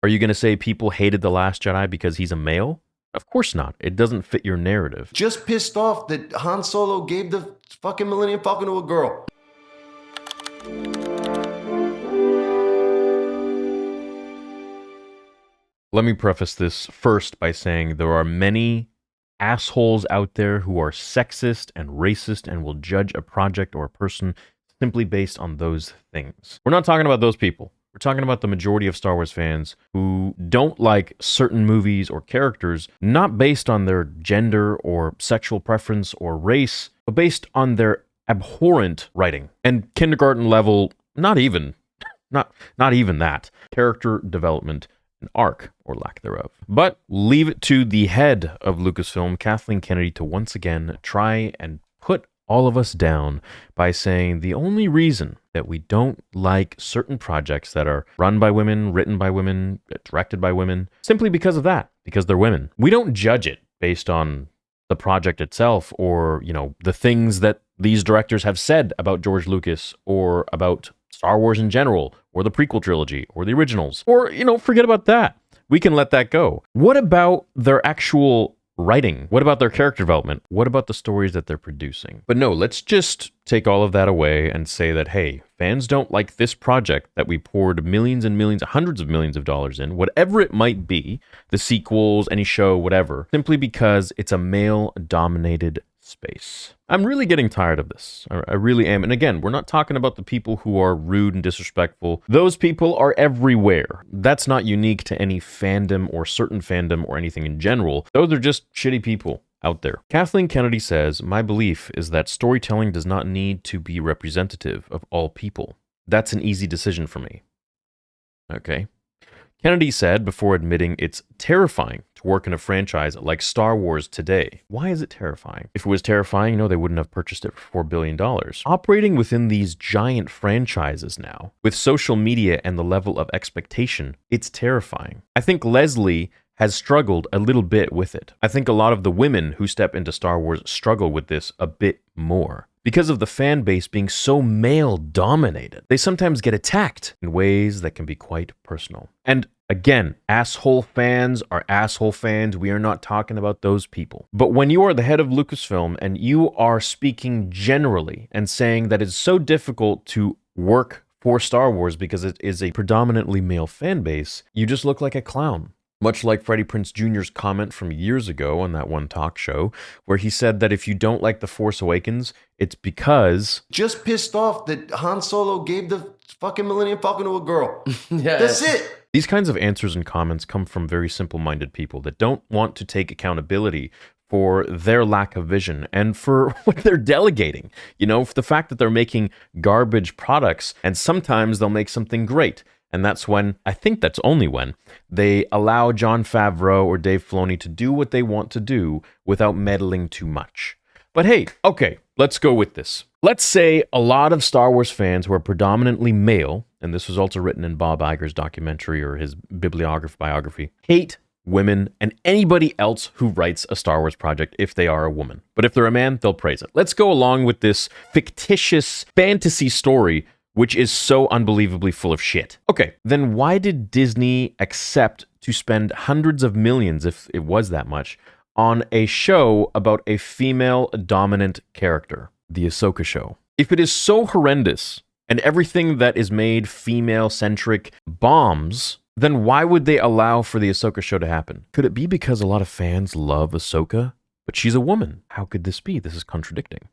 Are you going to say people hated The Last Jedi because he's a male? Of course not. It doesn't fit your narrative. Just pissed off that Han Solo gave the fucking Millennium Falcon to a girl. Let me preface this first by saying there are many assholes out there who are sexist and racist and will judge a project or a person simply based on those things. We're not talking about those people. We're talking about the majority of Star Wars fans who don't like certain movies or characters, not based on their gender or sexual preference or race, but based on their abhorrent writing. And kindergarten level, not even that. Character development and arc, or lack thereof. But leave it to the head of Lucasfilm, Kathleen Kennedy, to once again try and put all of us down by saying the only reason that we don't like certain projects that are run by women, written by women, directed by women, simply because of that, because they're women. We don't judge it based on the project itself or, the things that these directors have said about George Lucas or about Star Wars in general, or the prequel trilogy, or the originals, or, forget about that. We can let that go. What about their actual writing? What about their character development? What about the stories that they're producing? But no, let's just take all of that away and say that, hey, fans don't like this project that we poured millions and millions, hundreds of millions of dollars in, whatever it might be, the sequels, any show, whatever, simply because it's a male-dominated space. I'm really getting tired of this. I really am. And again, we're not talking about the people who are rude and disrespectful. Those people are everywhere. That's not unique to any fandom or certain fandom or anything in general. Those are just shitty people out there. Kathleen Kennedy says, "My belief is that storytelling does not need to be representative of all people. That's an easy decision for me." Okay. Kennedy said before admitting it's terrifying to work in a franchise like Star Wars today. Why is it terrifying? If it was terrifying, they wouldn't have purchased it for $4 billion. Operating within these giant franchises now, with social media and the level of expectation, it's terrifying. I think Leslie has struggled a little bit with it. I think a lot of the women who step into Star Wars struggle with this a bit more. Because of the fan base being so male-dominated, they sometimes get attacked in ways that can be quite personal. And again, asshole fans are asshole fans. We are not talking about those people. But when you are the head of Lucasfilm and you are speaking generally and saying that it's so difficult to work for Star Wars because it is a predominantly male fan base, you just look like a clown. Much like Freddie Prinze Jr.'s comment from years ago on that one talk show, where he said that if you don't like The Force Awakens, it's because... Just pissed off that Han Solo gave the fucking Millennium Falcon to a girl. Yeah. That's it. These kinds of answers and comments come from very simple-minded people that don't want to take accountability for their lack of vision and for what they're delegating. For the fact that they're making garbage products, and sometimes they'll make something great. And that's when, I think that's only when, they allow Jon Favreau or Dave Filoni to do what they want to do without meddling too much. But hey, okay, let's go with this. Let's say a lot of Star Wars fans who are predominantly male, and this was also written in Bob Iger's documentary or his biography, hate women and anybody else who writes a Star Wars project if they are a woman. But if they're a man, they'll praise it. Let's go along with this fictitious fantasy story which is so unbelievably full of shit. Okay, then why did Disney accept to spend hundreds of millions, if it was that much, on a show about a female-dominant character, the Ahsoka show? If it is so horrendous, and everything that is made female-centric bombs, then why would they allow for the Ahsoka show to happen? Could it be because a lot of fans love Ahsoka? But she's a woman. How could this be? This is contradicting.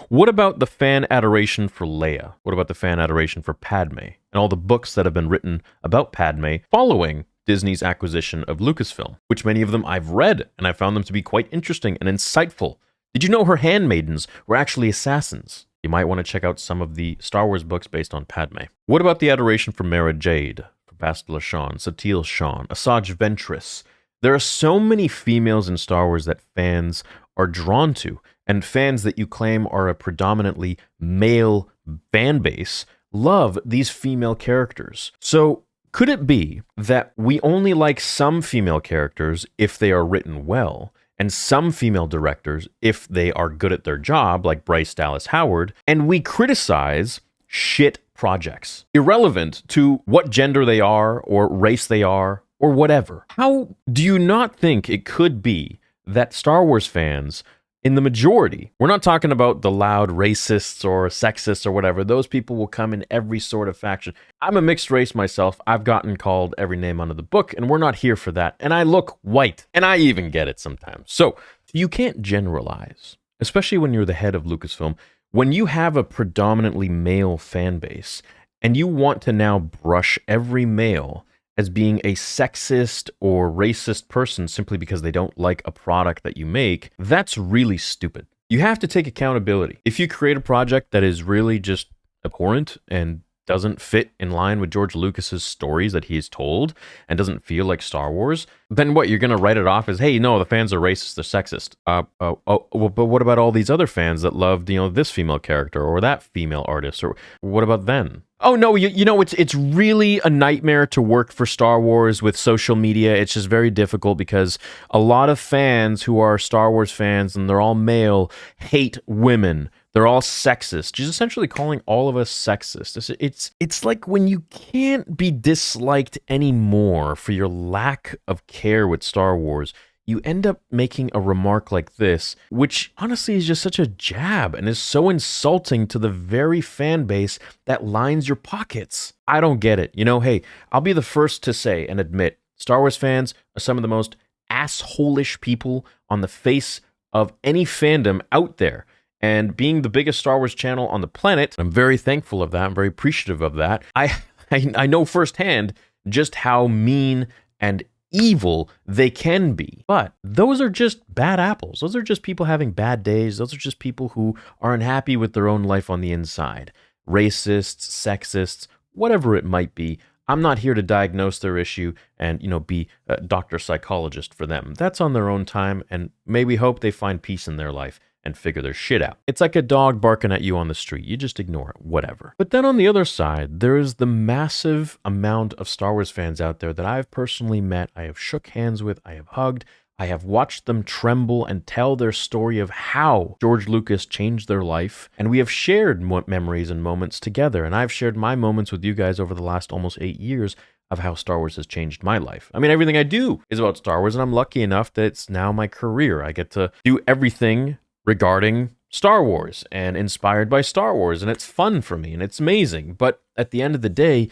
What about the fan adoration for Leia? What about the fan adoration for Padme? And all the books that have been written about Padme following Disney's acquisition of Lucasfilm, which many of them I've read, and I found them to be quite interesting and insightful. Did you know her handmaidens were actually assassins? You might want to check out some of the Star Wars books based on Padme. What about the adoration for Mara Jade, for Bastila Shan, Satele Shan, Asajj Ventress? There are so many females in Star Wars that fans are drawn to, and fans that you claim are a predominantly male fan base love these female characters. So could it be that we only like some female characters if they are written well, and some female directors if they are good at their job, like Bryce Dallas Howard, and we criticize shit projects, irrelevant to what gender they are or race they are or whatever. How do you not think it could be that Star Wars fans, in the majority, we're not talking about the loud racists or sexists or whatever, those people will come in every sort of faction. I'm a mixed race myself. I've gotten called every name under the book, and we're not here for that. And I look white, and I even get it sometimes. So you can't generalize, especially when you're the head of Lucasfilm. When you have a predominantly male fan base, and you want to now brush every male as being a sexist or racist person simply because they don't like a product that you make, that's really stupid. You have to take accountability. If you create a project that is really just abhorrent and doesn't fit in line with George Lucas's stories that he's told and doesn't feel like Star Wars, then what, you're going to write it off as, hey, no, the fans are racist, they're sexist. But what about all these other fans that loved, this female character or that female artist? Or what about then? Oh, no, it's really a nightmare to work for Star Wars with social media. It's just very difficult because a lot of fans who are Star Wars fans, and they're all male, hate women. They're all sexist. She's essentially calling all of us sexist. It's like when you can't be disliked anymore for your lack of care with Star Wars, you end up making a remark like this, which honestly is just such a jab and is so insulting to the very fan base that lines your pockets. I don't get it. Hey, I'll be the first to say and admit, Star Wars fans are some of the most asshole-ish people on the face of any fandom out there. And being the biggest Star Wars channel on the planet, I'm very thankful of that. I'm very appreciative of that. I know firsthand just how mean and evil they can be. But those are just bad apples. Those are just people having bad days. Those are just people who are unhappy with their own life on the inside. Racists, sexists, whatever it might be. I'm not here to diagnose their issue and, be a doctor psychologist for them. That's on their own time, and may we hope they find peace in their life and figure their shit out. It's like a dog barking at you on the street. You just ignore it, whatever. But then on the other side, there is the massive amount of Star Wars fans out there that I've personally met, I have shook hands with, I have hugged, I have watched them tremble and tell their story of how George Lucas changed their life, and we have shared memories and moments together, and I've shared my moments with you guys over the last almost 8 years of how Star Wars has changed my life. I mean, everything I do is about Star Wars, and I'm lucky enough that it's now my career. I get to do everything regarding Star Wars and inspired by Star Wars, and it's fun for me and it's amazing. But at the end of the day,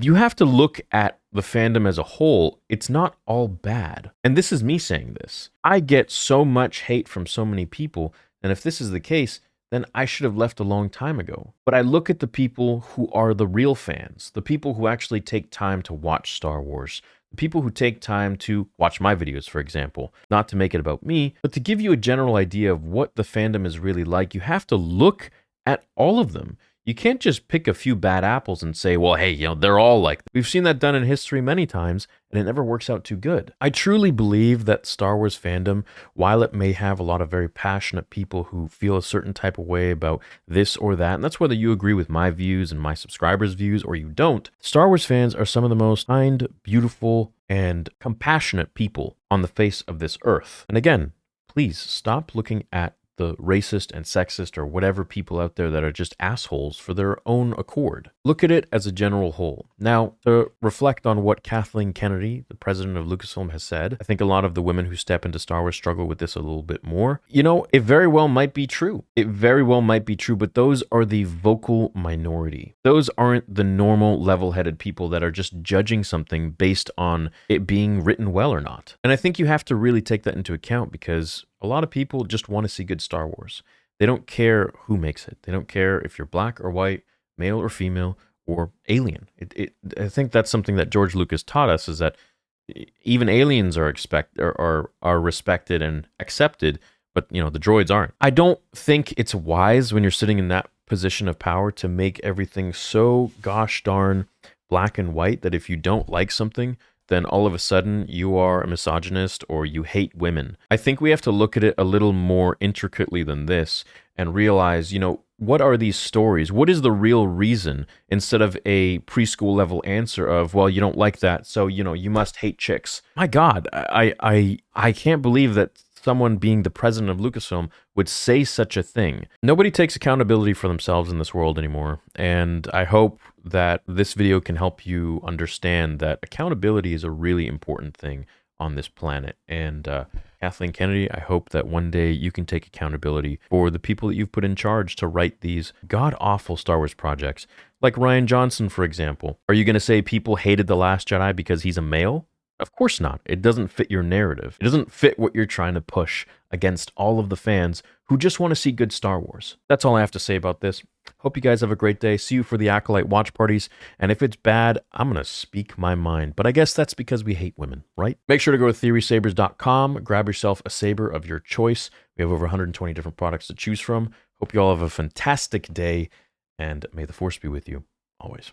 you have to look at the fandom as a whole. It's not all bad. And this is me saying this. I get so much hate from so many people, and if this is the case, then I should have left a long time ago. But I look at the people who are the real fans, the people who actually take time to watch Star Wars, people who take time to watch my videos, for example, not to make it about me, but to give you a general idea of what the fandom is really like. You have to look at all of them. You can't just pick a few bad apples and say, well, hey, they're all like that. We've seen that done in history many times, and it never works out too good. I truly believe that Star Wars fandom, while it may have a lot of very passionate people who feel a certain type of way about this or that, and that's whether you agree with my views and my subscribers' views or you don't, Star Wars fans are some of the most kind, beautiful, and compassionate people on the face of this earth. And again, please stop looking at the racist and sexist or whatever people out there that are just assholes for their own accord. Look at it as a general whole. Now, to reflect on what Kathleen Kennedy, the president of Lucasfilm, has said, I think a lot of the women who step into Star Wars struggle with this a little bit more. It very well might be true. It very well might be true, but those are the vocal minority. Those aren't the normal level-headed people that are just judging something based on it being written well or not. And I think you have to really take that into account because a lot of people just want to see good Star Wars. They don't care who makes it. They don't care if you're black or white, male or female, or alien. I think that's something that George Lucas taught us, is that even aliens are respected and accepted, but the droids aren't. I don't think it's wise when you're sitting in that position of power to make everything so gosh darn black and white that if you don't like something, then all of a sudden you are a misogynist or you hate women. I think we have to look at it a little more intricately than this and realize, what are these stories? What is the real reason, instead of a preschool level answer of, well, you don't like that, so, you must hate chicks. My God, I can't believe that someone being the president of Lucasfilm would say such a thing. Nobody takes accountability for themselves in this world anymore, and I hope that this video can help you understand that accountability is a really important thing on this planet. And Kathleen Kennedy, I hope that one day you can take accountability for the people that you've put in charge to write these god-awful Star Wars projects. Like Rian Johnson, for example. Are you going to say people hated The Last Jedi because he's a male? Of course not. It doesn't fit your narrative. It doesn't fit what you're trying to push against all of the fans who just want to see good Star Wars. That's all I have to say about this. Hope you guys have a great day. See you for the Acolyte watch parties. And if it's bad, I'm going to speak my mind. But I guess that's because we hate women, right? Make sure to go to theorysabers.com. Grab yourself a saber of your choice. We have over 120 different products to choose from. Hope you all have a fantastic day. And may the Force be with you always.